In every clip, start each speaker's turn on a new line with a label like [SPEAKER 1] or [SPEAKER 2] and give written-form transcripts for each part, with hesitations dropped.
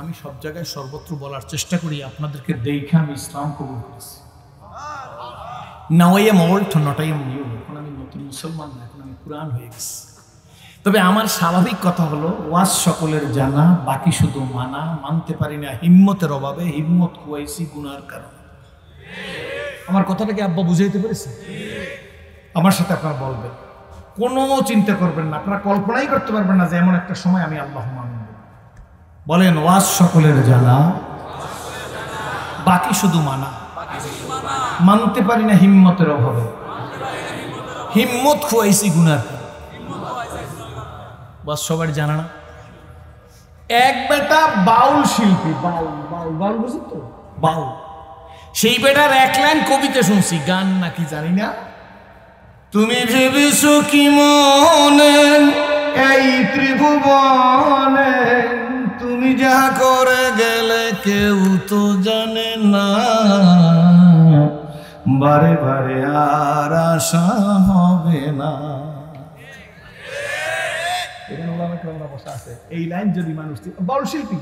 [SPEAKER 1] আমি সব জায়গায় সর্বত্র বলার চেষ্টা করি আপনাদেরকে দেখে আমি ইসলাম কবুল করেছি। Now I am old not I am new. এখন আমি নতুন মুসলমান না, এখন আমি কুরআন হয়ে গেছি। তবে আমার স্বাভাবিক কথা হলো ওয়াজ সকলের জানা, বাকি শুধু মানা। মানতে পারি না হিম্মতের অভাবে, হিম্মত খুয়াইছি গুনার কারণে। আমার কথাটাকে আব্বা বুঝাইতে পেরেছে? আমার সাথে আপনারা বলবেন, কোনো চিন্তা করবেন না, আপনারা কল্পনাই করতে পারবেন না যে এমন একটা সময় আমি আল্লাহ মানব। বলেন ওয়াজ সকলের জানা, বাকি শুধু মানা। মানতে পারি না হিম্মতের অভাবে, হিম্মত খুয়াইছি গুনার। বাস সবার জানা না। এক বেটা বাউল শিল্পী, বাউল বাউল বাউল বুঝি তো, বাউল। সেই বেটার এক লাইন কবিতা শুনছি, গান নাকি জানি না। তুমি ভেবেছো কি মনে এই ত্রিভুবনে, তুমি যা করে গেলে কেউ তো জানে না, বারে বারে আর আশা হবে না। এই লাইন যদি মানুষ, বাউল শিল্পী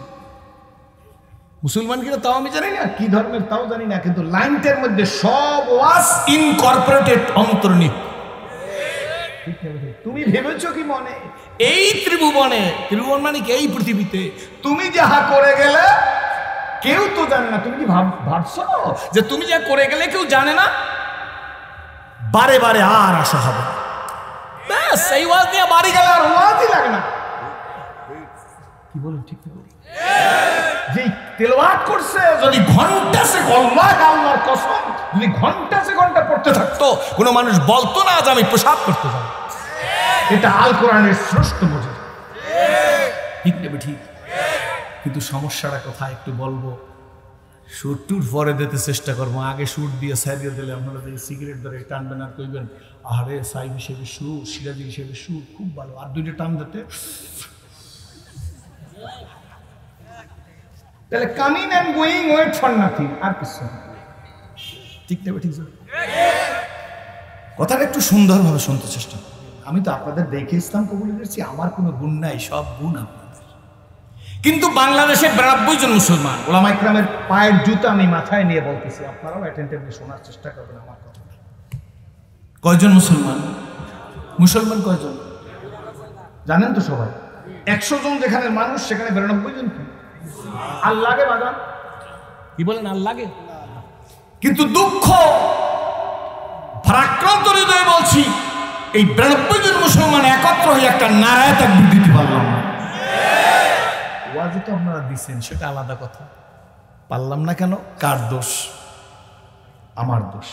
[SPEAKER 1] মুসলমান কিনা তাও আমি জানি না, কি ধর্মের তাও জানি না, কিন্তু লাইনটার মধ্যে সব ওয়াজ ইনকর্পোরেটেড, অন্তর্নিহিত। তুমি ভেবেছো কি মনে এই ত্রিভুবনে, ত্রিভুবন মানে কি এই পৃথিবীতে, তুমি যাহা করে গেলে কেউ তো জানে না। তুমি কি ভাবছো যে তুমি যা করে গেলে কেউ জানে না, বারে বারে আর আশা হবে না। ব্যাস এই ওয়াজ নিয়ে বাড়ি গেলে আর ওয়াজই লাগে না। কি বলেন ঠিক না? যে তেলাওয়াত করছে যদি ঘন্টা সে আল্লাহর কসম, যদি ঘন্টা সে ঘন্টা পড়তে থাকতো, কোনো মানুষ বলতো না যে আমি পেশাব করতে যাব। এটা আল কোরআনের শ্রেষ্ঠ মজা। ঠিক নেবে ঠিক, কিন্তু সমস্যাটা কোথায় একটু বলবো। সুর টুর পরে দিতে চেষ্টা করবো, আগে সুর দিয়ে সাইডে দিলে আপনারা যদি সিগারেট ধরে টানবেন আর কইবেন আরে সাইড হিসেবে সুর, সিরাজি হিসেবে সুর খুব ভালো, আর দুইটা টান দিতে তাহলে coming and going, wait for nothing, আর কিছু। ঠিক নেবে ঠিক, কথাটা একটু সুন্দরভাবে শুনতে চেষ্টা করুন। আমি তো আপনাদের দেখে ইসলাম কবুল করেছি, আমার কোনো গুণ নাই, সব গুণ আপনাদের। কিন্তু বাংলাদেশে 92 জন মুসলমান, ওলামা ইকরামের পায়ের জুতা আমি মাথায় নিয়ে বলতেছি, আপনারাও অ্যাটেন্টিভলি শোনার চেষ্টা করবেন আমার কথা। কয়জন মুসলমান? মুসলমান কয়জন জানেন তো সবাই? 100 জন যেখানে মানুষ, সেখানে 92 জন কি আর লাগে বাজান? কি বলেন আর লাগে? কিন্তু দুঃখ ভারাক্রান্ত হৃদয়ে বলছি, এই 92 জন মুসলমান একত্র হয়ে একটা নারায়ে তাকবীর দিতে পারলাম না। ওয়াজে তো আপনারা দিচ্ছেন, সেটা আলাদা কথা, পারলাম না কেন? কার দোষ? আমার দোষ।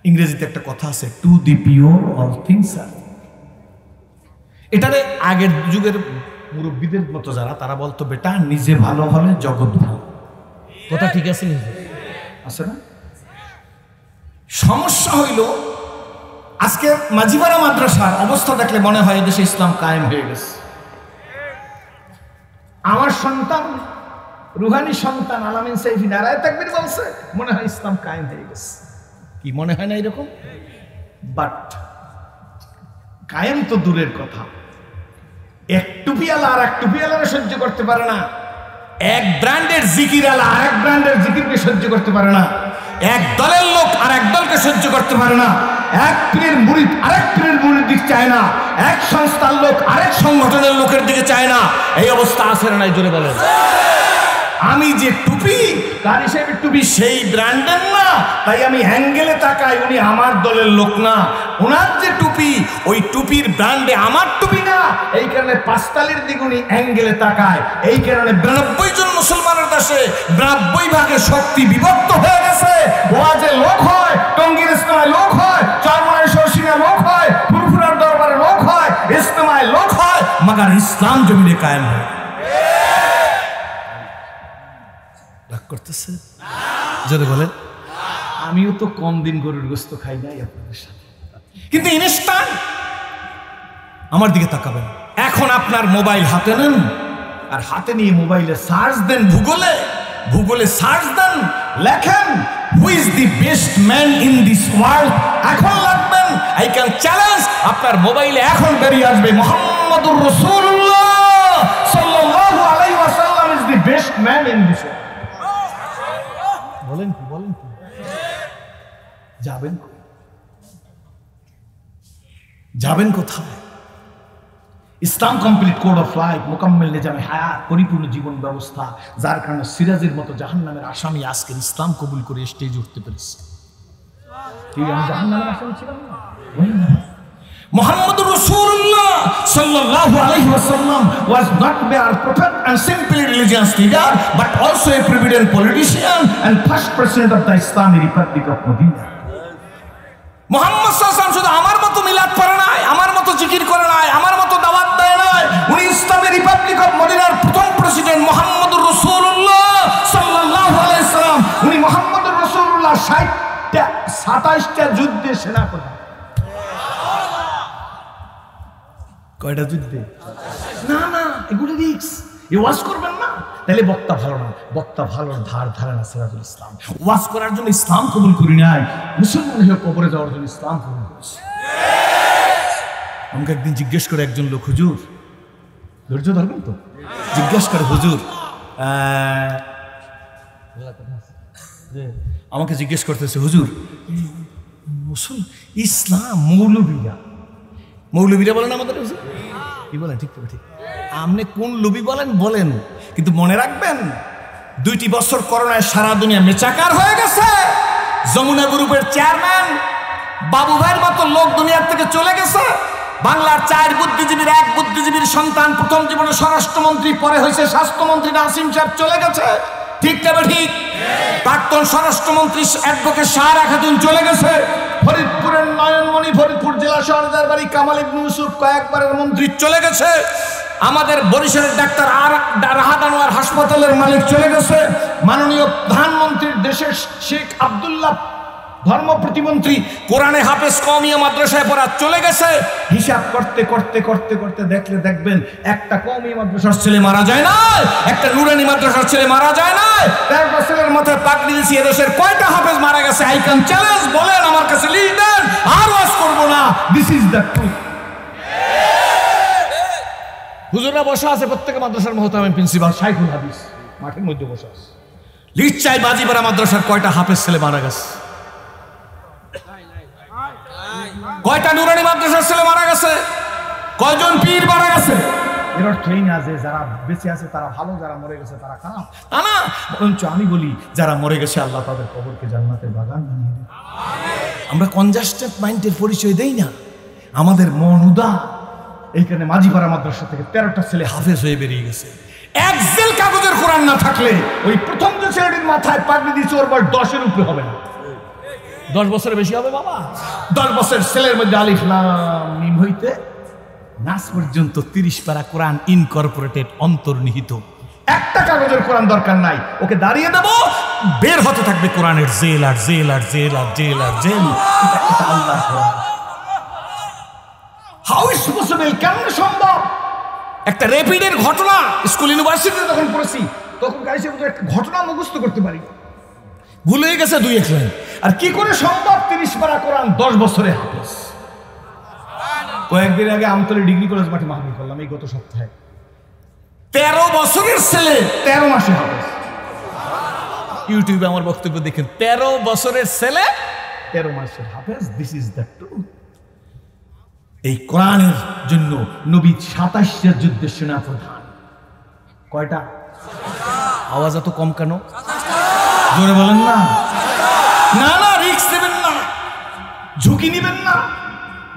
[SPEAKER 1] ইংরেজিতে একটা কথা আছে, to the pure all things are. এটারে আগের যুগের মুরব্বীদের মতো যারা, তারা বলতো বেটা নিজে ভালো হলে জগৎ ভালো। কথা ঠিক আছে? নিজে আছে না? সমস্যা হইল আজকে মাঝিপাড়া মাদ্রাসার অবস্থা দেখলে মনে হয় এদেশে ইসলাম কায়েম হয়ে গেছে। আমার সন্তান, রুহানি সন্তান আলামিন সাইফি নারায়ে তাকবীর বলছে, মনে হয় ইসলাম কায়েম হয়ে গেছে। কি মনে হয় না এরকম? বাট কায়েম তো দূরের কথা, এক টুপিওয়ালা আর এক টুপিওয়ালারে সহ্য করতে পারে না, এক ব্র্যান্ডের জিকিরওয়ালা আর এক ব্র্যান্ডের জিকিরকে সহ্য করতে পারে না, এক দলের লোক আর এক দলকে সহ্য করতে পারে না, এক পীরের মুরিদ আরেক পীরের মুরিদ দিকে চায় না, এক সংস্থার লোক আরেক সংগঠনের লোকের দিকে চায় না। এই অবস্থা আছে না নাই? জোরে বলেন। আমি যে টুপি, তার হিসেবে টুপি সেই ব্র্যান্ডের না, তাই আমি অ্যাঙ্গেলে তাকাই, উনি আমার দলের লোক না। ওনার যে টুপি, ওই টুপির ব্র্যান্ডে আমার টুপি না, এই কারণে পাঁচতালির দিকে উনি অ্যাঙ্গেলে তাকায়। এই কারণে 92 জন মুসলমানের দেশে 92 ভাগে শক্তি বিভক্ত হয়ে গেছে। ওয়াজে লোক হয়, টঙ্গীর ইস্তেমায় লোক হয়, চরমনায় শর্ষিনায় লোক হয়, ফুরফুরার দরবারে লোক হয়, ইস্তেমায় লোক হয়, মগর ইসলাম জমিনে কায়েম হয়। রাগ করতেছে? যদি বলেন আমিও তো কম দিন গরুর গোস্ত খাই নাই আপনাদের সাথে, কিন্তু ইনস্ট্যান্ট আমার দিকে তাকাবেন। এখন আপনার মোবাইল হাতে নেন, আর হাতে নিয়ে মোবাইলে সার্চ দেন, ভূগোলে সার্চ দেন, লেখেন who is the best man in this world. এখন লাগবেন, আই ক্যান চ্যালেঞ্জ, আপনার মোবাইলে এখন বেরিয়ে আসবে মুহাম্মাদুর রাসূলুল্লাহ সাল্লাল্লাহু আলাইহি ওয়াসাল্লাম honest man in this world. বলেন কি যাবেন কোথায়? ইসলাম কমপ্লিট কোড অফ লাইফ, মোকাম্মেল নিজামে হায়াত, পরিপূর্ণ জীবন ব্যবস্থা, যার কারণে সিরাজের মতো জাহান্নামের আসামি আজকে ইসলাম কবুল করে স্টেজে উঠতে পেরেছে। আমি জাহান্নামের আসামি ছিলাম না। Muhammadur Rasulullah sallallahu alaihi wasallam was not mere prophet and simply religious leader, but also a prominent politician and first president of the Islamic Republic of Medina. Muhammad sallallahu alaihi wasallam শুধু আমার মতো মিলাদ পড়ে নাই, আমার মতো জিকির করে নাই, আমার মতো দাওয়াত দেয় নাই। উনি ইসলামিক রিপাবলিক অফ মদিনার প্রথম প্রেসিডেন্ট মুহাম্মদুর রাসূলুল্লাহ সাল্লাল্লাহু আলাইহি ওয়াসাল্লাম। উনি মুহাম্মদুর রাসূলুল্লাহ 27টা যুদ্ধে সেনাপতি। কয়টা যুদ্ধে? না এগুলো রিস্ক। ওয়াজ করবেন না, তাহলে বক্তা ভালো না, বক্তা ভালো ধারে না। সিরাজুল ইসলাম ওয়াজ করার জন্য ইসলাম কবুল করি নাই, মুসলমান হয়ে কবরে যাওয়ার জন্য ইসলাম কবুল করেছে। আমাকে একদিন জিজ্ঞেস করে একজন লোক, হুজুর, ধৈর্য ধরবেন তো, জিজ্ঞেস করে হুজুর, আমাকে জিজ্ঞেস করতেছে, হুজুর ইসলাম মৌলবীরা বলেন আমাদের কি বলেন? ঠিক আপনি কোন লবি বলেন, কিন্তু মনে রাখবেন 2টি বছর করোনায় সারা দুনিয়া মেচাকার হয়ে গেছে। যমুনা গ্রুপের চেয়ারম্যান বাবু ভাইয়ের মতো লোক দুনিয়ার থেকে চলে গেছে। বাংলার 4 বুদ্ধিজীবীর 1 বুদ্ধিজীবীর সন্তান প্রথম জীবনে স্বরাষ্ট্রমন্ত্রী, পরে হয়েছে স্বাস্থ্যমন্ত্রী নাসিম সাহেব চলে গেছে। ঠিক তবে ঠিক। প্রাক্তন স্বরাষ্ট্রমন্ত্রী অ্যাডভোকেট সাহারা খাতুন চলে গেছে। ফরিদপুরের নয়নমণি, ফরিদপুর জেলা শহরের বাড়ি কামাল ইবনে ইউসুফ কয়েকবারের মন্ত্রী চলে গেছে। আমাদের বরিশালের ডাক্তার রাহাত আনোয়ার হাসপাতালের মালিক চলে গেছে। মাননীয় প্রধানমন্ত্রীর দেশের শেখ আব্দুল্লাহ ধর্ম প্রতিমন্ত্রী কোরআনে হাফেজ কওমিয়া মাদ্রাসায় পড়া চলে গেছে। হিসাব করতে দেখবেন একটা কওমিয়া মাদ্রাসার ছেলে মারা যায় না, একটা নুরানি মাদ্রাসার ছেলে মারা যায় না। 13টা ছেলের মাথায় পাগড়ি দিয়েছি, এদেশের কয়টা হাফেজ মারা গেছে? আই ক্যান চ্যালেঞ্জ, বলেন আমার কাছে লিস্ট দেন, আর ওয়াজ করব না। This is the truth. হুজুররা বসা আছে, প্রত্যেক মাদ্রাসার মুহতামিম প্রিন্সিপাল শাইখুল হাদিস মাঠের মধ্যে বসা আছে। লিস্ট চাই বাজিপাড়া মাদ্রাসার কয়টা হাফেজ ছেলে মারা গেছে, কয়টা নুরানি মাদ্রাসার ছেলে মারা গেছে, কয়জন পীর মারা গেছে। এর অর্থ এই না যে যারা বেঁচে আছে তারা ভালো, যারা মরে গেছে তারা খারাপ, তা না। বরঞ্চ আমি বলি যারা মরে গেছে আল্লাহ তাদের কবরকে জান্নাতের বাগান বানিয়ে দেন। আমরা কনজাস্টেড মাইন্ডের পরিচয় দেই না, আমাদের মন উদার। এইখানে মাঝিপাড়া মাদ্রাসা থেকে 13টা ছেলে হাফেজ হয়ে বেরিয়ে গেছে। এক জেল কাগজের কোরআন না থাকলে ওই প্রথম যে ছেলেটির মাথায় পাগড়ি দিয়েছে ওর বয়স 10-এর উপরে হবে না। 10 বছরের বেশি হবে বাবা। 10 বছরের ছেলের মধ্যে আলিফ লাম মিম হইতে নাস পর্যন্ত 30 পারা কোরআন ইনকর্পোরেটেড, অন্তর্নিহিত। একটা কাগজের কোরআন দরকার নাই, ওকে দাঁড়িয়ে দেব, বের হতে থাকবে কোরআনের জেল আর জেল আর জেল আর জেল আর জেল। আল্লাহ হাউ ইজ পসিবল, কেমন সম্ভব? একটা র্যাপিডের ঘটনা স্কুল ইউনিভার্সিটিতে তখন পড়েছি, তখন গাইছে একটা ঘটনা মুখস্থ করতে পারি, ভুলে গেছে 2-1 লাইন। আর কি করে সম্ভব 30 পারা কোরআন 10 বছরে হাফেজ? কয়েকদিন আগে আমতলী ডিগ্রি কলেজ মাঠে মাহফিল করলাম, এই গত সপ্তাহে। 13 বছরের ছেলে 13 মাসে হাফেজ। ইউটিউবে আমার বক্তব্য দেখেন, 13 বছরের ছেলে 13 মাসের হাফেজ। This is the truth. এই কোরআনের জন্য নবী 27টা যুদ্ধের সেনা প্রধান। কয়টা? আওয়াজ এত কম কেন? জোরে বলেন না। না রিস্ক নেবেন না, ঝুঁকি নেবেন না,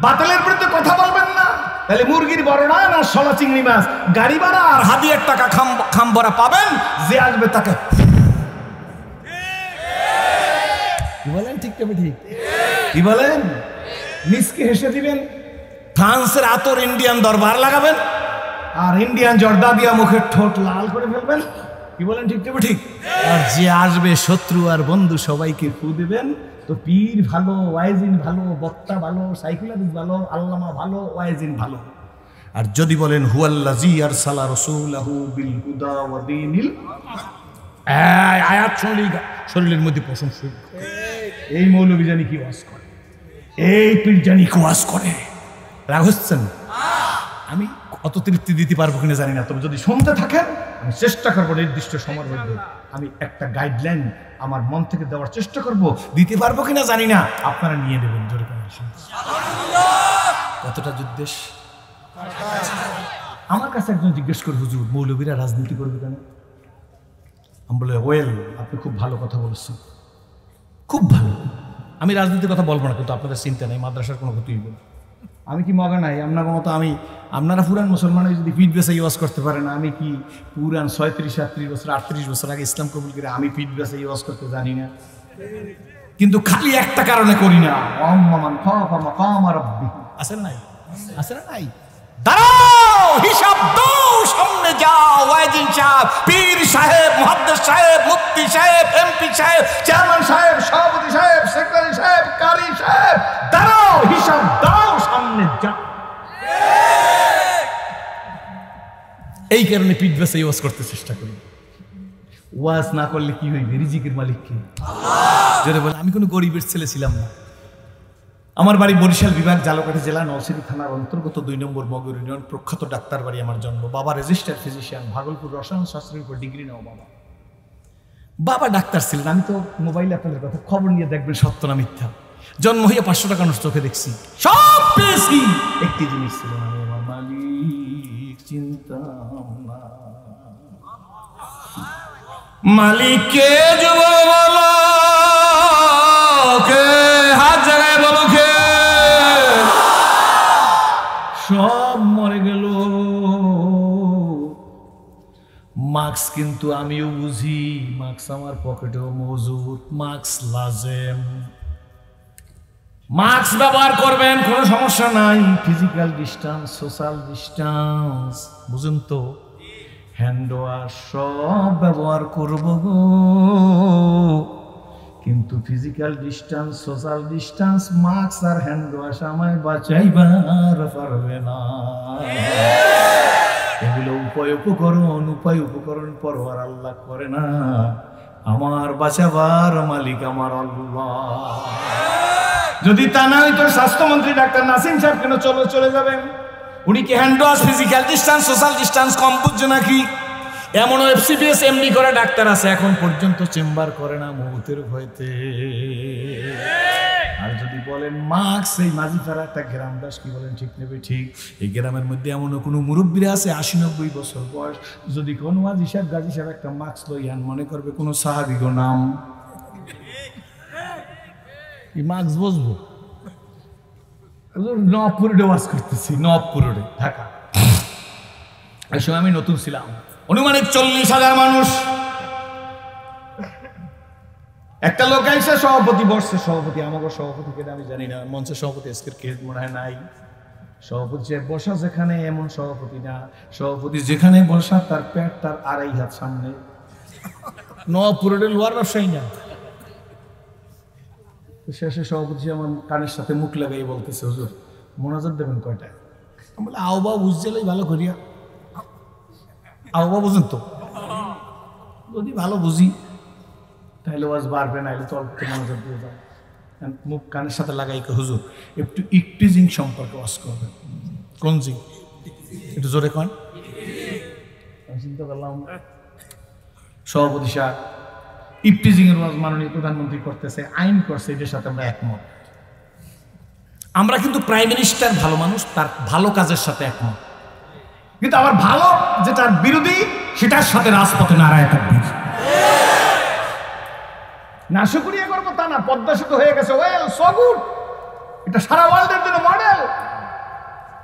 [SPEAKER 1] বাতিলের বিরুদ্ধে কথা বলবেন না। তাহলে মুরগির বড় না শলা চিংড়ি মাছ, গাড়ি ভাড়া আর হাদিয়ার টাকা খাম ভরা পাবেন, যে আসবে তাকে কি বলেন? ঠিক তবে ঠিক কি বলেন? মিসকে হেসে দিবেন, ফ্রান্সের আতর ইন্ডিয়ান দরবার লাগাবেন, আর ইন্ডিয়ান জর্দা দিয়া মুখের ঠোঁট লাল করে ফেলবেন। কি বলেন? ঠিক তবে ঠিক। আর যে আসবে শত্রু আর বন্ধু সবাইকে ফু দেবেন। তো পীর ভালো, ওয়াইজিন ভালো, বক্তা ভালো, সাইকুলারিস্ট ভালো, আল্লামা ভালো, ওয়াইজিন ভালো। আর যদি বলেন হুয়াল্লাযী আরসালা রাসূলাহু বিল হুদা ওয়া দীনিল, আয়াত শুনলেই শরীরের মধ্যে পশম শুরু। এই মৌলবী জানি কি ওয়াজ করে, এই পীর জানি কি ওয়াজ করে। রাগ হচ্ছেন? আমি অত তৃপ্তি দিতে পারবো কিনা জানি না, তবে যদি শুনতে থাকেন আমি চেষ্টা করবো নির্দিষ্ট সময়ের মধ্যে আমি একটা গাইডলাইন আমার মন থেকে দেওয়ার চেষ্টা করব। দিতে পারবো কিনা জানি না, আপনারা নিয়ে নেবেন। জোরে কতটা যুদ্ধেশ। আমার কাছে একজন জিজ্ঞেস করে, হুজুর মৌলবীরা রাজনীতি করবে কেন? আমি বলে, ওয়েল, আপনি খুব ভালো কথা বলেছেন, খুব ভালো। আমি রাজনীতির কথা বলবো না, কিন্তু আপনাদের চিন্তা নেই, মাদ্রাসার কোনো ক্ষতি হইব না। আমি কি মগা নাই আপনার মতো? আপনারা পুরান মুসলমানের যদি পিঠ বেসা ইউজ করতে পারে না, আমি কি পুরান 37-38 বছর 38 বছর আগে ইসলাম কবুল করে আমি পিঠ বেসা ইউজ করতে জানি না? কিন্তু খালি একটা কারণে করি না, আছে নাই? আছে না নাই? দাঁড়াও, হিসাব দাও, সামনে যাও। ওয়াইজিন সাহেব, পীর সাহেব, মুহাদ্দিস সাহেব, মুফতি সাহেব, এমপি সাহেব, চেয়ারম্যান সাহেব, সভাপতি সাহেব, সেক্রেটারি সাহেব, কারি সাহেব, দাঁড়াও, হিসাব দাও, সামনে যাও। এই কারণে পিঠ বেসা ওয়াজ করতে চেষ্টা করি। ওয়াজ না করলে কি হইবে? রিজিকের মালিক কে? যারা বলে আমি কোনো গরিবের ছেলে ছিলাম না। আমার বাড়ি বরিশাল বিভাগ, জালকাঠি জেলা, নলছিটি থানার অন্তর্গত 2 নম্বর মগর ইউনিয়ন। প্রখ্যাত ডাক্তার বাড়ি আমার জন্ম। বাবা রেজিস্টার্ড ফিজিশিয়ান, ভাগলপুর রসায়ন শাস্ত্রের উপর ডিগ্রি নাও বাবা ডাক্তার ছিলেন। আমি তো মোবাইলে আপনাদের কথা খবর নিয়ে দেখবেন সত্য না মিথ্যা। জন্ম হইয়া 500 টাকা চোখে দেখছি, সব পেয়েছি। একটি জিনিস ছিল না, আমার মালিক চিন্তাম না। মালিককে যুব বলো, কে হাত জায়গায় বলো, কে সব মরে গেল। মাস্ক কিন্তু আমিও বুঝি, মাস্ক আমার পকেটেও মজুদ, মাস্ক লাজেম। মাস্ক ব্যবহার করবেন, কোনো সমস্যা নাই। ফিজিক্যাল ডিস্টেন্স, সোশ্যাল ডিস্টেন্স, বুঝুন তো। হ্যান্ড ওয়াশ সব ব্যবহার করবো গো, কিন্তু physical distance, social distance, mask আর হ্যান্ড ওয়াশ আমায় বাঁচাইবার পারবে না। এগুলো উপায় উপকরণ পরওয়ার আল্লাহ করে না। আমার বাঁচাবার মালিক আমার আল্লাহ। যদি তা না হইতো স্বাস্থ্যমন্ত্রী ডাক্তার নাসিম সাহেব কেন চলে যাবেন? উনি কি hand wash, physical distance, social distance কম বুঝছে নাকি? এমন এফসিপিএস এমডি করে ডাক্তার আছে, এখন পর্যন্ত চেম্বার করে না মৌতের ভয়তে। আর যদি বলেন মাস্ক, এই মাঝিপাড়া একটা গ্রাম দাস, কি বলেন ঠিক নেবে? ঠিক। এই গ্রামের মধ্যে এমন কোনো মুরব্বীরা আছে 80-90 বছর বয়স, যদি কোনো মাঝি সাহেব, গাজী সাহেব একটা মাস্ক লইয়ান, মনে করবে কোনো সাহাবীর নাম। এই মাস্ক বসবো নবপুর রোডে ওয়াজ করতেছি, নবপুর রোডে ঢাকা। এই সময় আমি নতুন ছিলাম, অনুমানিক 40,000 মানুষ। একটা লোক আইসা সভাপতি বসছে, সভাপতি আমাকে সভাপতি কেটে আমি জানি না, মঞ্চের সভাপতি আজকের কেস মনে হয় নাই। সভাপতি বসা যেখানে এমন সভাপতি না, সভাপতি যেখানে বসা তার পেট তার 2.5 হাত সামনে। নবপুর রোডের লোহার ব্যবসায়ী না। শেষে সভাপতি আমার কানের সাথে মুখ লাগাই বলতেছে, হুজুর মোনাজাত দেবেন কয়টায়? আমি বলে আহ্বা বুঝছিলাই ভালো করিয়া, আহ্বা বুঝুন তো, যদি ভালো বুঝি তাহলে ওয়াজ বাড়বে, না হলে তো অল্প মোনাজাত দিয়ে যাও। মুখ কানের সাথে লাগাই, হুজুর একটু ইকটিজিং সম্পর্কে ওয়াজ করবেন। কোন জিং? একটু জোরে কন। আমি চিন্তা করলাম সভাপতি সাহেব ইফটিজিং এর ওয়াজ মাননীয় প্রধানমন্ত্রী করতেছে, আইন করছে, এটার সাথে আমরা একমত। আমরা কিন্তু প্রাইম মিনিস্টার ভালো মানুষ, তার ভালো কাজের সাথে একমত, কিন্তু আমার ভালো যেটার বিরোধী সেটার সাথে রাজপথে নারায় থাকবে। নাশকরিয়া করবো তা না, পদ্মা সেতু হয়ে গেছে, ওয়েল সো গুড, এটা সারা ওয়ার্ল্ডের জন্য মডেল।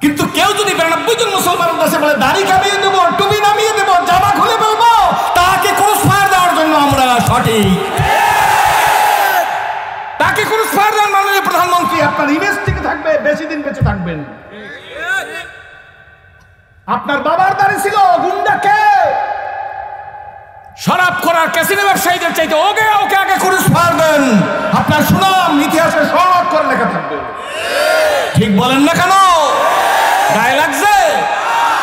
[SPEAKER 1] কিন্তু কেউ যদি 92 জন মুসলমানের কাছে বলে দাড়ি কামিয়ে দেবো, টুপি নামিয়ে দেবো, জামা খুলে ফেলবো, তাকে ক্রুসফায়ার দেওয়ার জন্য আমরা সঠিক। তাকে ক্রুসফায়ার দেওয়ার মাননীয় প্রধানমন্ত্রী আপনার ইমেজ থেকে থাকবে, বেশি দিন বেঁচে থাকবেন। আপনার বাবার দাড়ি ছিল, গুন্ডাকে শরাব করার ক্যাসিনো ব্যবসায়ীদের চাইতে ওকে আগে ক্রুসফায়ার দেন, আপনার সুনাম ইতিহাসে সনদ করে লেখা থাকবে। ঠিক বলেন না কেন? গায়ে লাগছে,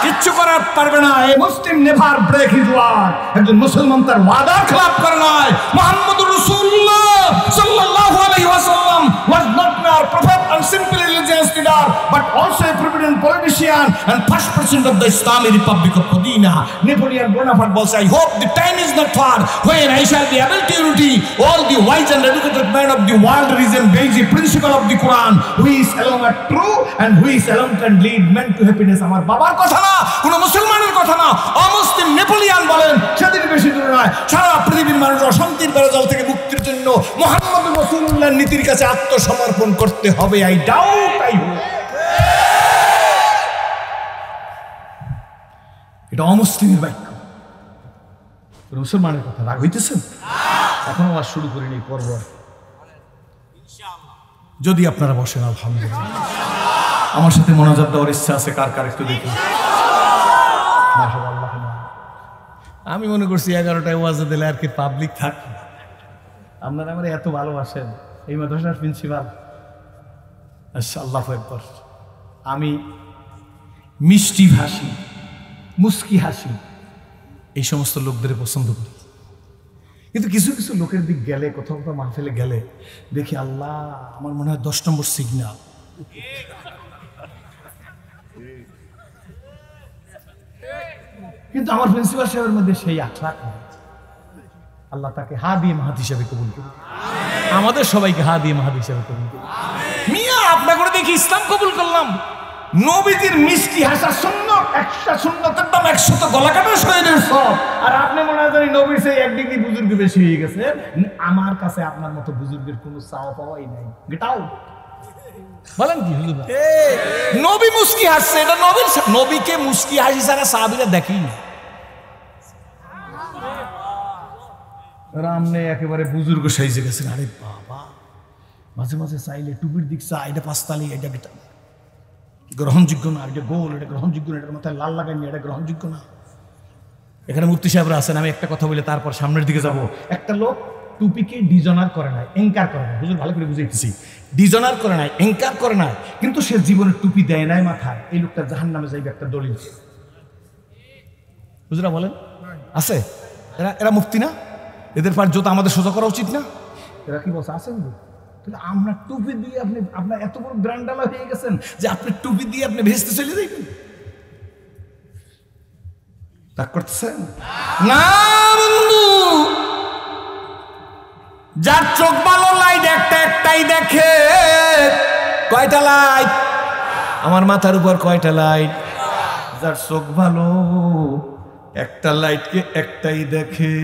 [SPEAKER 1] কিচ্ছু করার পারবে না। এই মুসলিম নেভার ব্রেক হিজ ওয়ার্ড। একজন মুসলমান তার ওয়াদার খেলাপ করে নয়। মুহাম্মদুর রাসূলুল্লাহ সাল্লাল্লাহু আলাইহি ওয়াসাল্লাম was not mere prophet and simply religious leader. but also a prominent politician and first president of the Islamic Republic of Medina. Napoleon Bonaparte বলছে, I hope the time is not far when I shall be able to unity all the wise and educated men of the world reason based the principle of the Quran, which alone are true and which alone can lead men to happiness. আমার বাবার কথা না, কোন মুসলমানের কথা না, অমুসলিম Napoleon বলেন, সেদিন বেশি দূরে নয়, সারা পৃথিবীর মানুষ অশান্তির বেড়াজাল থেকে মুক্তির জন্য মুহাম্মদ রাসূলুল্লাহর নীতির কাছে আত্মসমর্পণ করতে হবে। I doubt I hope. এটা অমুসলিমের বাক্য, মুসলমানের কথা। রাগ হইতেছেন? এখনো আর শুরু করিনি পর্ব। যদি আপনারা বসেন আলহামদুলিল্লাহ। আমার সাথে মোনাজাত দেওয়ার ইচ্ছা আছে কার কার একটু দেখি। আমি মনে করছি 11টায় ওয়াজে দিলে আর কি পাবলিক থাকবে। আপনারা আমার এত ভালোবাসেন, এই মাদ্রাসার প্রিন্সিপাল। আল্লাহু আকবার। আমি মিষ্টি হাসি, মুস্কি হাসি এই সমস্ত লোকদের পছন্দ করি, কিন্তু কিছু কিছু লোকের দিক গেলে, কোথাও কোথাও মাহফিলে গেলে দেখি আল্লাহ, আমার মনে হয় 10 নম্বর সিগন্যাল। কিন্তু আমার প্রিন্সিপাল সাহেবের মধ্যে সেই আখলাক নেই। আল্লাহ তাকে হাদি মাহাদ হিসাবে কবুল করুন, আমাদের সবাইকে হাদি মাহাদ হিসাবে কবুল করুন। মিয়া আপনা করে দেখি ইসলাম কবুল করলাম। নবীজির মিষ্টি হাসা সুন্নত, 100 সুন্নতের দাম 100 গলা কাটা শহীদের সব। আর আপনি মনে হয় জানি নবীর সেই 1 ডিগ্রি বুজুর্গ বেশি হয়ে গেছে। আমার কাছে আপনার মতো বুজুর্গের কোনো চাওয়া পাওয়াই নাই। গেটাও বলেন কি হুজুর? নবী মুস্কি হাসছে, এটা নবীর, নবীকে মুস্কি হাসি ছাড়া সাহাবীরা দেখেই না। রামনে একেবারে বুজুর্গ সাইজে গেছেন। আরে বাবা, মাঝে মাঝে চাইলে টুপির দিক চা, এটা পাঁচতালি, এটা গেটা গ্রহণযোগ্য না, এটা গোল, এটা গ্রহণযোগ্য না, এটার মাথায় লাল লাগাইনি, এটা গ্রহণযোগ্য না। এখানে মুফতি সাহেবরা আছেন, আমি একটা কথা বলে তারপর সামনের দিকে যাব। একটা লোক টুপিকে ডিজনার করে নাই, এঙ্কার করে নাই। হুজুর ভালো করে বুঝাইতেছি, ডিজনার করে নাই, এঙ্কার করে নাই, কিন্তু সে জীবনে টুপি দেয় নাই মাথায়। এই লোকটা জাহান্নামে যাইবে, একটা দলিল। হুজুরা বলেন আছে? এরা মুফতি না? এদের পার জোতা আমাদের সোজা করা উচিত না? এরা কি বলছে? আছে হুজুর। আমরা টুপি দিয়ে আপনি, আপনার এত বড় ব্র্যান্ডালা হয়ে গেছেন যে আপনি টুপি দিয়ে আপনি ভেস্তে চলে যাইবেন। তা করতেছেন না বন্ধু। যার চোখ ভালো, লাইট একটাই দেখে। কয়টা লাইট? আমার মাথার উপর কয়টা লাইট? যার চোখ ভালো, একটা লাইটকে একটাই দেখে।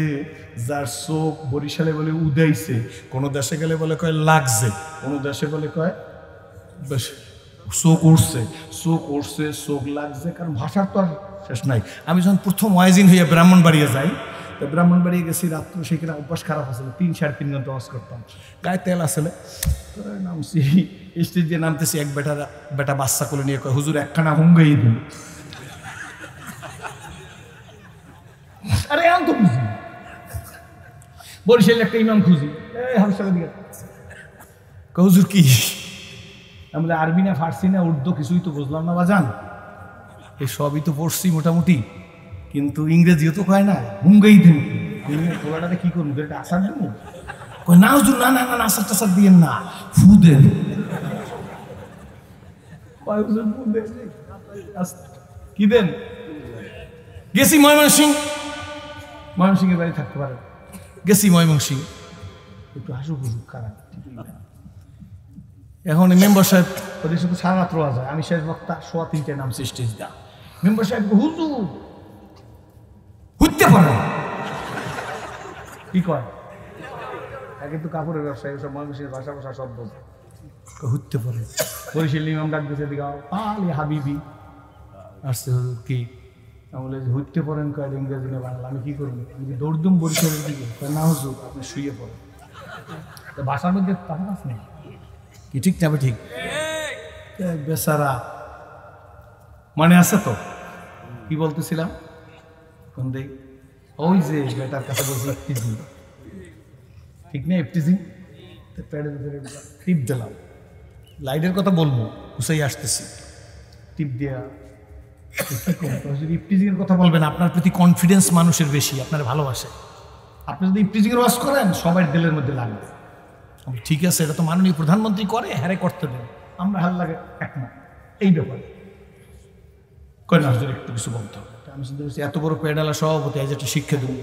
[SPEAKER 1] যার চোখ, বরিশালে বলে উদাইছে, কোন দেশে গেলে বলে কয় লাগছে, কোন দেশে বলে কয় চোখ উঠছে, চোখ উঠছে, চোখ লাগছে। কারণ ভাষার তো আর শেষ নাই। আমি যখন প্রথম ওয়াইজিন হইয়া ব্রাহ্মণবাড়িয়া যাই, তো ব্রাহ্মণবাড়িয়া গেছি রাত্র, সেখানে অভ্যাস খারাপ আসলে 3-3.5 ঘন্টা ওয়াজ করতাম, গায়ে তেল আসলে। নামছি, স্টেজ দিয়ে নামতেছি, এক বেটা বাচ্চা কোলে নিয়ে কয়, হুজুর একখানা হুঙ্গাই দিন। আরে আমি তো বুঝি, বরিশালে একটা ইমাম খুঁজি, হুজুর কি? আমি বলে আরবি না, ফার্সি না, উর্দু, কিছুই তো বুঝলাম না বাজান। এই সবই তো পড়ছি মোটামুটি, কিন্তু ইংরেজিও তো কয় না। হুঙ্গাই দেব, পোলাটাতে কি করবো? এটা আসার দেব? না হুজুর, না না না, আসার টাসার দিয়েন না, ফু দেন। কি দেন? গেছি ময়মনসিংহের বাড়ি থাকতে পারে, গেছি ময়মনসিংহ, একটু হাসু হুজুর খারাপ। এখন মেম্বার সাহেব ওদের সাথে সারা রাত্র যায়, আমি শেষ বক্তা 3:15 নামছি স্টেজ দা। মেম্বার সাহেব হুজুর হুইতে পারে, কি কয়? কিন্তু কাপড়ের ব্যবসায়ী, সব ময়মনসিংহের ভাষা ভাষা সব বোঝে, হুইতে পারে। বরিশাল ইমাম ডাক দিয়েছে, দিকে আলি হাবিবি আসছে। হুজুর কি? আমি বলে হুইতে পড়েন, কয় ইংরেজি না বাংলা। আমি কি করবো? আমি দৌড়দুম বরিশালের দিকে। না হুজুর আপনি শুয়ে পড়েন। ভাষার মধ্যে তাফাৎ নেই কি? ঠিক না? ঠিক। বেচারা মানে আছে তো। কি বলতেছিলাম? কোন দেখ, ওই যে বেটার কাছে বলছে ইফতিজিং, ঠিক না? ইফতিজিং টিপ দিলাম, লাইটের কথা বলবো, হুসাই আসতেছি, টিপ দেয়া। ইফতিজিং এর কথা বলবেন, আপনার প্রতি কনফিডেন্স মানুষের বেশি, আপনার ভালোবাসে। আপনি যদি ইফতিজিং এর ওয়াজ করেন, সবাই দিলের মধ্যে লাগবে। ঠিক আছে, এটা তো মাননীয় প্রধানমন্ত্রী করে, হ্যারে করতে দেন, আমরা হাল লাগে একমত। এই ব্যাপারে কয় না হুজুর একটু কিছু বলতে হবে। আমি চিন্তা করছি এত বড় পেডালা সভাপতি আজ একটা শিক্ষা দেব।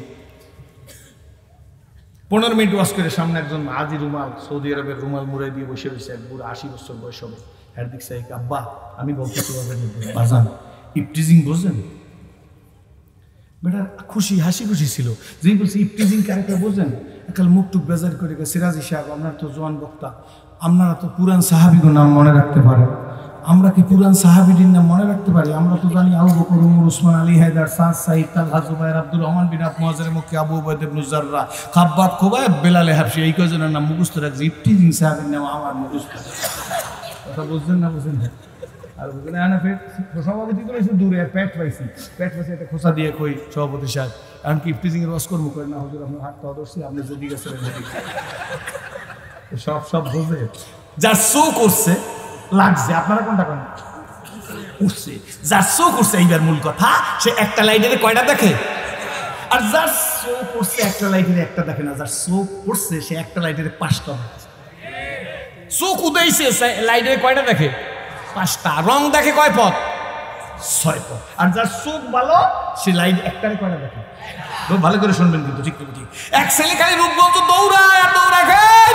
[SPEAKER 1] 15 মিনিট ওয়াজ করে সামনে একজন আজি রুমাল, সৌদি আরবের রুমাল মুড়াই দিয়ে বসে রয়েছে, এক বুড়ো 80 বছর বয়স হবে। এর দিক সাইক আব্বা আমি বলতেছি বাজান ইপটিজিং বোঝেন? বেটা খুশি হাসি খুশি ছিল, যেই বলছি ইপটিজিং ক্যারেক্টার বোঝেন? একাল মুখ টুক বেজার করে সিরাজি সাহেব আপনার তো জোয়ান বক্তা, আপনারা তো পুরান সাহাবিগুর নাম মনে রাখতে পারেন, আমরা কি পুরান সাহাবিদের নাম মনে রাখতে পারি? আমরা তো জানি আবু বকর, উমর, উসমান, আলী, হায়দার, সাদ, সাইদ, তালহা, জুবায়ের, আব্দুর রহমান বিন আবু মুআজ্জির মুক্কি, আবু উবাইদা ইবনে জাররাহ, খাব্বাব, খুবাইব, বেলাল, হাবশী, এই কয়জনের নাম মুখস্থ রাখছি। ইপটিজিং সাহাবীর নাম আমার মুখস্থ। কথা বুঝছেন না? বুঝছেন না? আর বুঝলেন না? পেট সভাপতি তো এসে দূরে পেট পাইছি, একটা খোসা দিয়ে কই সভাপতি সাহেব এখন কি ইপটিজিং এর ওয়াজ করবো? করে না হুজুর আপনার হাত পা ধরছি, আপনি যদি গেছেন সব বুঝে যার শো করছে লাগছে। আপনারা কোনটা করেন? উঠছে যার শো করছে। এইবার মূল কথা, সে একটা লাইটের কয়টা দেখে? আর যার শো করছে একটা লাইটের একটা দেখে না, যার শো করছে সে একটা লাইটের 5টা দেখে। চোখ উদয়ছে লাইটের কয়টা দেখে? 5টা। রং দেখে কয় পথ? 6 পথ। আর যার চোখ ভালো সে লাইট একটারে কয়টা দেখে? ভালো করে শুনবেন কিন্তু, ঠিক ঠিক। এক ছেলে খালি রূপগঞ্জ দৌড়ায় আর দৌড়ায়,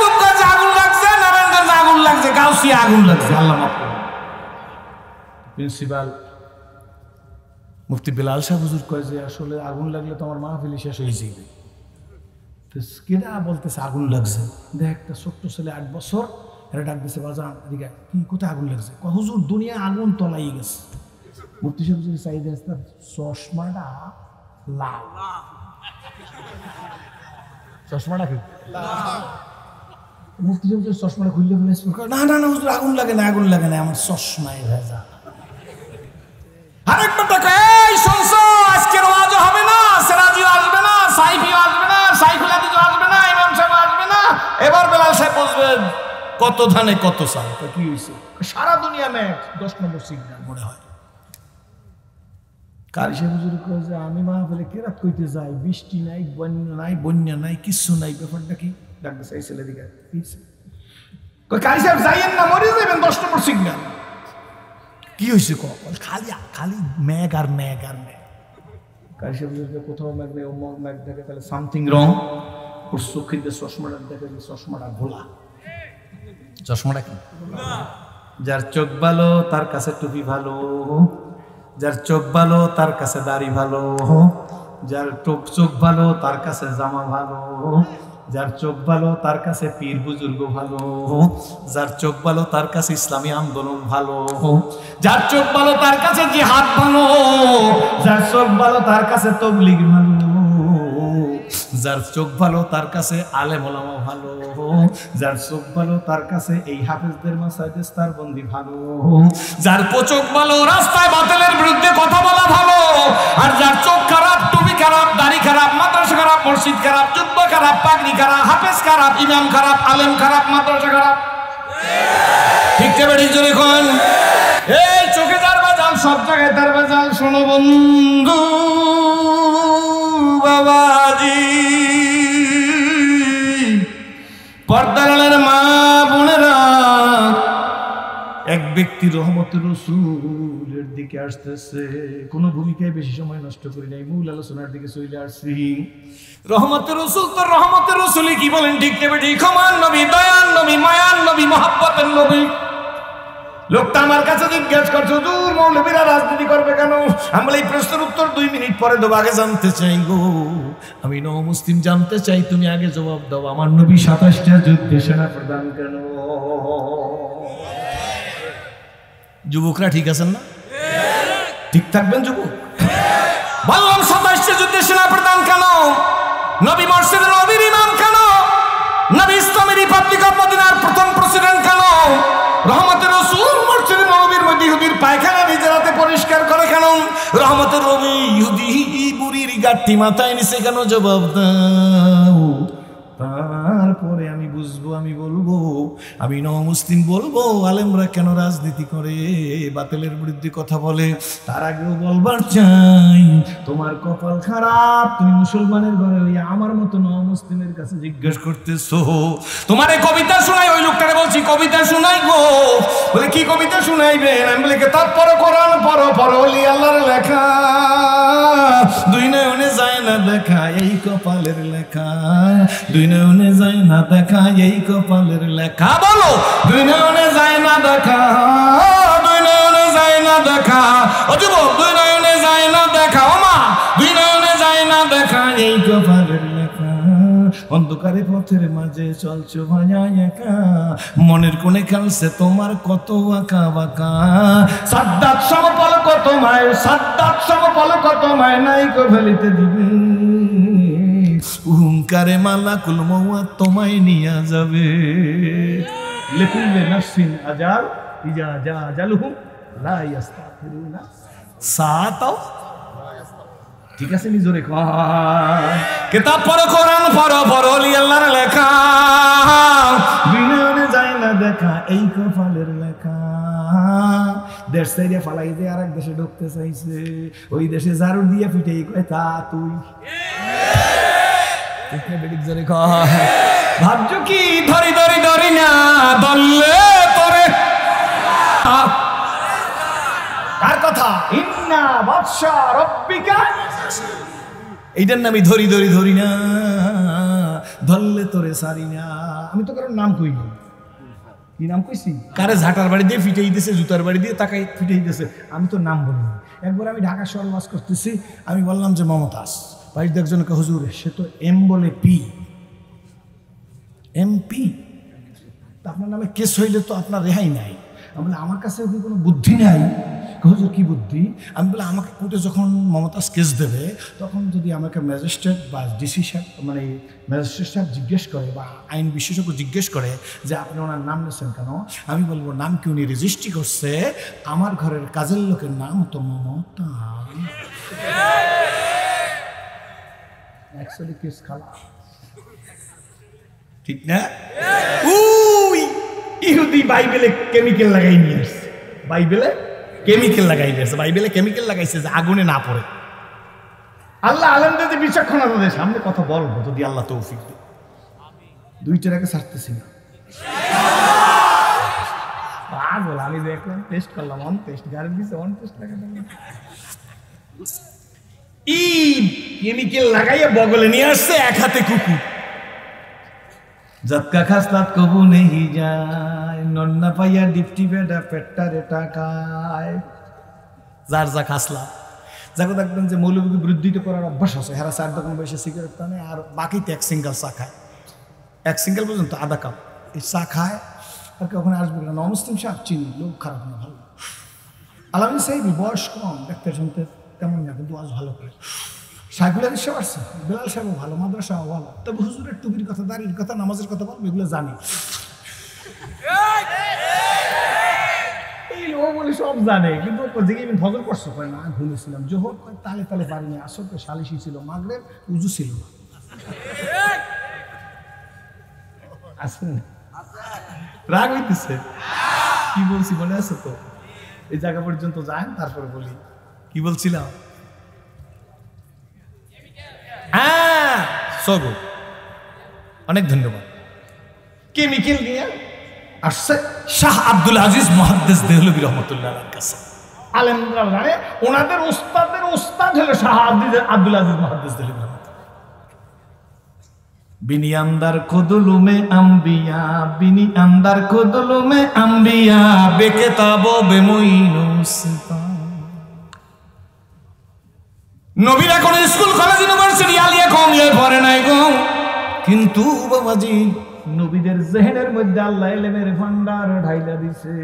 [SPEAKER 1] রূপগঞ্জে আগুন লাগছে, নারায়ণগঞ্জে আগুন লাগছে, গাউসিয়া আগুন লাগছে। আল্লাহ মাফ করুন। প্রিন্সিপাল মুফতি বেলাল সাহেব হুজুর কয় যে আসলে আগুন লাগলে তো আমার মাহফিল শেষ হয়ে যাবে। কেনা বলতেছে আগুন লাগছে, দেখ একটা ছোট্ট ছেলে 8 বছর, এরা ডাক দিছে বাজান এদিকে, কি কোথায় আগুন লাগছে? হুজুর দুনিয়া আগুন তলাই গেছে। মুফতি সাহেব যদি চাইতে আসতাম চশমাটা লাল, চশমাটা কি মুফতি সাহেব চশমাটা খুললে ফেলে না না না হুজুর আগুন লাগে না, আগুন লাগে না, আমার চশমায় ভেজা। আরেকবার টাকা এই শুনছো আজকের ওয়াজও হবে না, সিরাজিও আসবে না, সাইফিও আসবে না, সাইফুল হাদিসও আসবে না, ইমাম সাহেব আসবে না, এবার বেলাল সাহেব বসবেন। কত ধানে কত চাল, কি হয়েছে? সারা দুনিয়া ম্যাচ 10 নম্বর সিগন্যাল মনে হয়। কারি সাহেব হুজুর কয় যে আমি মাহফিলে কেরাত কইতে যাই, বৃষ্টি নাই, বন্যা নাই, কিচ্ছু নাই, ব্যাপারটা কি? ডাক্তার সাহেব ছেলে দিকে কারি সাহেব যাইয়েন না, মরে যাবেন, 10 নম্বর সিগন্যাল। কি হয়েছে? খালি খালি ম্যাগ আর ম্যাগ আর ম্যাগ। কারি সাহেব হুজুর কোথাও ম্যাগ নেই, অমুক ম্যাগ দেখে তাহলে সামথিং রং। ওর চোখে চশমাটা দেখে যে চশমাটা ঘোলা। চশমাটা কি? যার চোখ ভালো তার কাছে টুপি ভালো, যার চোখ ভালো তার কাছে দাড়ি ভালো, যার চোখ ভালো তার কাছে জামা ভালো, যার চোখ ভালো তার কাছে পীর বুজুর্গ ভালো, যার চোখ ভালো তার কাছে ইসলামী আন্দোলন ভালো, যার চোখ ভালো তার কাছে জিহাদ ভালো, যার চোখ ভালো তার কাছে তাবলীগ ভালো, যার চোখ ভালো তার কাছে আলেম ওলামা ভালো, যার চোখ ভালো তার কাছে এই হাফেজদের মাসায় দেস্তার বন্দি ভালো, যার চোখ ভালো রাস্তায় বাতিলের বিরুদ্ধে কথা বলা ভালো, আর যার চোখ খারাপ, টুপি খারাপ, দাড়ি খারাপ, মাদ্রাসা খারাপ, মসজিদ খারাপ, জুব্বা খারাপ, পাগড়ি খারাপ, হাফেজ খারাপ, ইমাম খারাপ, আলেম খারাপ, মাদ্রাসা খারাপ। ঠিক যে বেড়ি জোরে কোন এই চোখে যার বাজাল সব জায়গায় তার বাজাল। শোনো বন্ধু বাবাজি, পর্দার মা বোনেরা, এক ব্যক্তি রহমতের রাসূলের দিকে আসতেছে। কোনো ভূমিকায় বেশি সময় নষ্ট করি নাই, মূল আলোচনার দিকে চলে আসছি। রহমতের রাসূল তো রহমতের রাসূলই কি বলেন? ঠিক নেবে ঠিক। ক্ষমার নবী, দয়ার নবী, মায়ার নবী, মহব্বতের নবী। লোকটা আমার কাছে জিজ্ঞাসা করছে হুজুর মৌলবীরা রাজনীতি করবে কেন? আমরা এই প্রশ্নের উত্তর 2 মিনিট পরে দেবো, আগে জানতে চাই গো। আমি নও মুসলিম জানতে চাই, তুমি আগে জবাব দাও। আমার নবী 27টা যুদ্ধে সেনা প্রদান কেন? যুবকরা ঠিক আছেন না? ঠিক থাকবেন যুবক? বললাম 27টা যুদ্ধে সেনা প্রদান কেন? নবী মসজিদের নবীর ইমাম কেন? নবী ইসলামের রিপাবলিক অফ মদিনার প্রথম প্রেসিডেন্ট কেন? রহমতের রাসূল মসজিদের নববীর মধ্যে ইহুদির পায়খানা নিজের হাতে পরিষ্কার করে কেন? রহমতের নবী ইহুদি বুড়ির গাঁটটি মাথায় নিছে কেন? জবাব দাও। তারপরে আমি বুঝবো, আমি বলবো, আমি মুসলিম বলবো আলেমরা কেন রাজনীতি করে, বাতিলের বিরুদ্ধে কথা বলে। তার আগেও বলবার চাই তোমার কপাল খারাপ, তুমি মুসলমানের ঘরে হইয়া আমার মতো মুসলিমের কাছে জিজ্ঞেস করতেছো। তোমার এই কবিতা শোনাই, ওই লোকটারে বলছি কবিতা শোনাই গো। বলে কি কবিতা শুনাইবেন? আমি বলি কিতাব পড়ো, কোরআন পড়ো, পড়ো ওলি আল্লাহর লেখা, দুই নয়নে যায় না দেখা এই কপালের লেখা, দুই নয়নে যায় না দেখা এই কপালের লেখা। বলো দুই নয়নে যায় না দেখা, দুই নয়নে যায় না দেখা, ও যুবক দুই নয়নে যায় না দেখা, ও মা দুই নয়নে যায় না দেখা এই কপালের লেখা। অন্ধকারে পথের মাঝে চলছো ভাইয়া একা, মনের কোণে খেলছে তোমার কত আঁকা বাঁকা। সাদ্দাত সমপল কত মায়, সাদ্দাত সমপল কত মায় নাই কো ফেলিতে দিবে, হুঙ্কারে মালাকুল মওয়াত তোমায় নিয়া যাবে। লিকুল্লি নাফসিন আজাল ইজা জা আজালুহুম লা ইস্তাগফিরুনা সাআতাও। ঠিক আছে নি জোরে কয় কিতাব পড়ো, কোরআন পড়ো, পড়ো ওলি আল্লাহর লেখা, বিনয়নে যায় না দেখা এই কপালের লেখা। দেশ সাইডে ফালাই দিয়ে আরেক দেশে ঢুকতে চাইছে, ওই দেশে ঝাড়ু দিয়ে পিটাই কয় তা তুই। ভাবছো কি ধরি ধরি ধরি না দললে তোরে, কার কথা? ইন্না বাদশা রব্বিকা, এইটার নামই ধরি ধরি ধরি না, ধরলে তোরে সারি না। আমি তো কারোর নাম কইনি, কি নাম কইছি? কারে ঝাঁটার বাড়ি দিয়ে ফিটাই দিয়েছে, জুতার বাড়ি দিয়ে তাকাই ফিটাই দিয়েছে, আমি তো নাম বলিনি। একবার আমি ঢাকা শহর বাস করতেছি, আমি বললাম যে মমতাজ, বাইশ একজনকে হুজুর সে তো এম বলে পি, এমপি, আপনার নামে কেস হইলে তো আপনার রেহাই নাই। আমি বলে আমার কাছে কি কোনো বুদ্ধি নাই? হুজুর কি বুদ্ধি? আমি বলে আমাকে কোর্টে যখন মমতাজ কেস দেবে তখন যদি আমাকে ম্যাজিস্ট্রেট বা ডিসি সাহেব মানে ম্যাজিস্ট্রেট সাহেব জিজ্ঞেস করে বা আইন বিশেষজ্ঞ জিজ্ঞেস করে যে আপনি ওনার নাম নিয়েছেন কেন, আমি বলবো নাম কি উনি রেজিস্ট্রি করছে, আমার ঘরের কাজের লোকের নাম তো মমতা। অ্যাকচুয়ালি কেস খারাপ, ঠিক না? উই ইহুদি বাইবেলে কেমিক্যাল লাগাই নিয়ে আসছে, বাইবেলে কেমিক্যাল লাগাই নিয়ে আসছে, বাইবেলে কেমিক্যাল লাগাইছে যে আগুনে না পড়ে। আল্লাহ আলেমদের যে বিচক্ষণ তাদের সামনে কথা বলবো যদি আল্লাহ তৌফিক দেয়। দুইটার আগে ছাড়তেছি না, পাগল। আমি দেখলাম, টেস্ট করলাম, অন টেস্ট গাড়ি দিছে, অন টেস্ট লাগাই ই কেমিক্যাল লাগাইয়া বগলে নিয়ে আসছে, এক হাতে কুকুর। জাতকা খাসলাত কবু নেই যায়, নন্না পাইয়া ডিপটি বেডা পেটটা রে টাকায়। যার যা খাসলা যাকে দেখবেন যে মৌলবীকে বৃদ্ধিত করার অভ্যাস আছে, হেরা 4 দোকান বসে সিগারেট টানে আর বাকিতে 1 সিঙ্গেল চা খায়, 1 সিঙ্গেল পর্যন্ত আধা কাপ এই চা খায়। আর ওখানে আসবে না, নমুসলিম সাহেব চিনি, লোক খারাপ না, ভালো। আলামিন সাহেব বয়স কম, দেখতে শুনতে তেমন না, কিন্তু আজ ভালো করে। সাইফুল হাদিস সাহেব আসছে, বেলাল সাহেবও ভালো, মাদ্রাসাও ভালো, তবে হুজুরের টুপির কথা, দাড়ির কথা, নামাজের কথা বলবো, এগুলো জানি। এই ও বলে সব জানে, কিন্তু ফজল করছো কয় না, ঘুমিয়েছিলাম। জোহর কয় তালে তালে পারিনি, আসর কয় সালিশি ছিল, মাগরিব উজু ছিল না। আসেন রাগ হইতেছে, কি বলছি মনে আছে তো? এই জায়গা পর্যন্ত যান, তারপরে বলি কি বলছিলাম। অনেক ধন্যবাদ। কেমিক্যাল নিয়ে আসছে শাহ আব্দুল আজিজ মুহাদ্দিস দেহলভী রহমাতুল্লাহর কাছে। আলেমরা জানে ওনাদের উস্তাদের উস্তাদ হলো শাহ আব্দুল আজিজ মুহাদ্দিস দেহলভী রহমাতুল্লাহ। বিনি আন্দার খুদুলুমে আম্বিয়া, বিনি আন্দার খুদুলুমে আম্বিয়া, বেকেতাবো বেমুইনুসতা। নবীরা কোন স্কুল কলেজ ইউনিভার্সিটি আলিয়া কমিয়ে পড়ে নাই গো, কিন্তু বাবাজি নবীদের জেহেনের মধ্যে আল্লাহ ইলমের ভান্ডার ঢাইলা দিছে।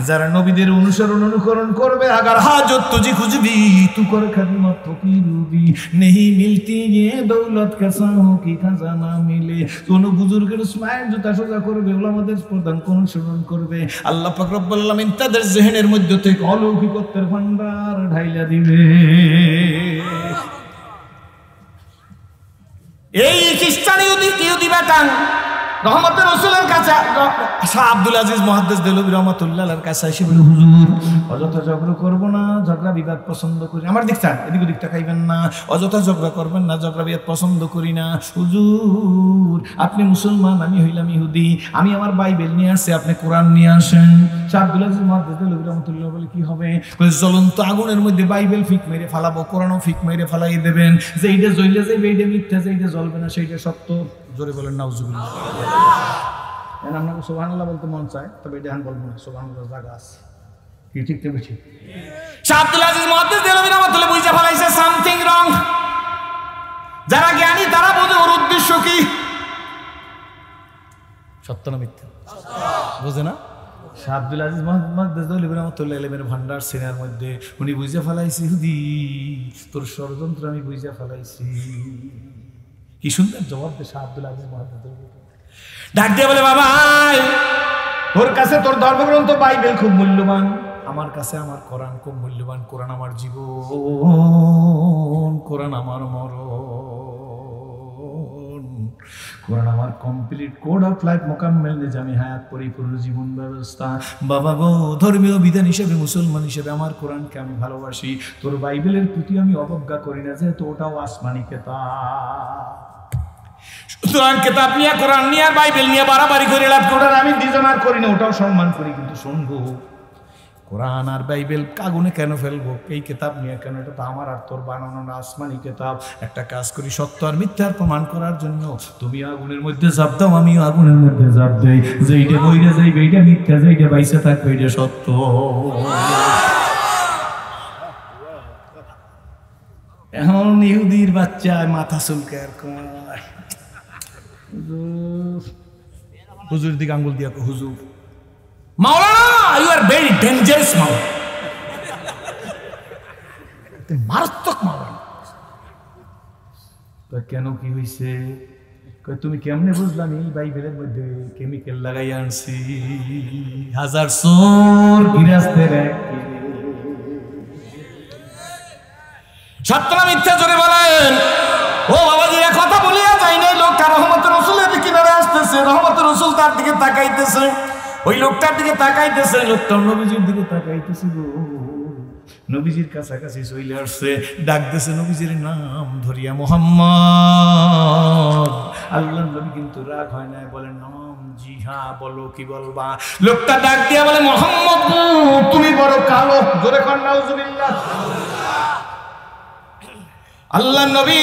[SPEAKER 1] যারা নবীদের অনুকরণ করবে, আগার হাজত তুঝি খুঁজবি তু কর খাদমত ফকিরুবি, নেহি মিলতি ये দৌলত कैसा हो कि खजाना मिले। কোন বুজুর্গের স্মাইল জুতা সোজা করবে, উলামাদের প্রধান অনুসরণ করবে, আল্লাহ পাক রব্বুল আলামিন তাদের জেহেনের মধ্যে থেকে অলৌকিকত্বের ভান্ডার ঢাইলা দিবে। এই খ্রিস্টান ইহুদি বেটাং রহমতের রাসূলের কাছে শাহ আব্দুল আজিজ মুহাদ্দিস দেলভী রহমাতুল্লাহর কাছে এসে বলে, হুজুর অযথা ঝগড়া করব না, ঝগড়া বিবাদ পছন্দ করি না। আমার দিক চান, এদিক ওদিকটা খাইবেন না, অযথা ঝগড়া করবেন না, ঝগড়া বিবাদ পছন্দ করি না। হুজুর আপনি মুসলমান, আমি হইলাম ইহুদি, আমি আমার বাইবেল নিয়ে আসছি, আপনি কোরআন নিয়ে আসেন। শাহ আব্দুল আজিজ মুহাদ্দিস দেলভী রহমাতুল্লাহ বলে, কি হবে? জ্বলন্ত আগুনের মধ্যে বাইবেল ফিক মেরে ফালাবো, কোরআনও ফিক মেরে ফালাই দেবেন, যে এইটা জ্বললে যাইবে এইটা মিথ্যা, যে এইটা জ্বলবে না সেইটা সত্য। জোরে বলেন নাউজুবিল্লাহ। আপনাকে সুবহানাল্লাহ বলতে মন চায়, তবে এটা বলবো না, সুবহানাল্লাহ জায়গা আছে কি ঠিক না বেশি। শাহ আব্দুল আজিজ মুহাদ্দিস দেলভী রহমাতুল্লাহ বুঝে ফেলাইছে সামথিং রং। যারা জ্ঞানী তারা বোঝে ওর উদ্দেশ্য কি, সত্য না মিথ্যা বোঝে না। শাহ আব্দুল আজিজ মুহাদ্দিস দেলভী রহমাতুল্লাহ ইলেমের ভান্ডার সিনার মধ্যে উনি বুঝে ফেলাইছি, হুদি তোর ষড়যন্ত্র আমি বুঝে ফেলাইছি। কি সুন্দর জবাব দেয় শাহ আব্দুল আজিজ মুহাদ্দিস দেলভী। ডাক দিয়ে বলে, বাবা তোর কাছে তোর ধর্মগ্রন্থ বাইবেল খুব মূল্যবান, আমার কাছে আমার কোরআন খুব মূল্যবান। কোরআন আমার জীবন, কোরআন আমার মরণ, কোরআন আমার complete code of life, Mokammel Nizami হায়াত, পরিপূর্ণ জীবন ব্যবস্থা। বাবা গো, ধর্মীয় বিধান হিসেবে মুসলমান হিসেবে আমার কোরআনকে আমি ভালোবাসি, তোর বাইবেলের প্রতি আমি অবজ্ঞা করি না, যেহেতু ওটাও আসমানি কেতাব। সুতরাং কেতাব নিয়ে, কোরআন নিয়ে আর বাইবেল নিয়ে বাড়াবাড়ি করে লাভ, ওটার আমি দুজন আর করি না, ওটাও সম্মান করি। কিন্তু শুনবো কোরআন আর বাইবেল আগুনে কেন ফেলবো? এই কেতাব নিয়ে কেন? এটা তো আমার আর তোর বানানো না, আসমানি কেতাব। একটা কাজ করি, সত্য আর মিথ্যার প্রমাণ করার জন্য তুমি আগুনের মধ্যে ঝাঁপ দাও, আমিও আগুনের মধ্যে ঝাঁপ দেই, যেইটা বইরে যাইবে এইটা মিথ্যা, যেইটা বাইসে থাকবে এইটা সত্য। এখন ইহুদির বাচ্চা মাথা চুলকায়, হুজুর দিকে আঙ্গুল দিয়া, হুজুর মাওলানা ইউ আর ভেরি ডেঞ্জারাস মাওলানা, মারাত্মক মাওলানা। কেন, কি হয়েছে? তুমি কেমনে বুঝলাম? এই বাইবেলের মধ্যে কেমিক্যাল লাগাই আনছি, হাজার চোর গিরাস্তের সত্য না মিথ্যা জোরে বলেন। ও বাবাজিরা, কথা বলিয়া যাই নাই, লোকটা রহমতের রাসূলের কিনারে আসতেছে, রহমতের রাসূল তার দিকে তাকাইতেছে, ওই লোকটার দিকে তাকাইতেছে, লোকটা নবীজির দিকে তাকাইতেছে, নবীজির কাছাকাছি চলে আসছে, ডাকতেছে নবীজির নাম ধরিয়া, মুহাম্মদ। আল্লাহর নবী কিন্তু রাগ হয় না, বলে নাম, জি হ্যাঁ বলো, কি বলবা? লোকটা ডাক দিয়া বলে, মুহাম্মদ তুমি বড় কালো। জোরে কর নাউজুবিল্লাহ। আল্লাহর নবী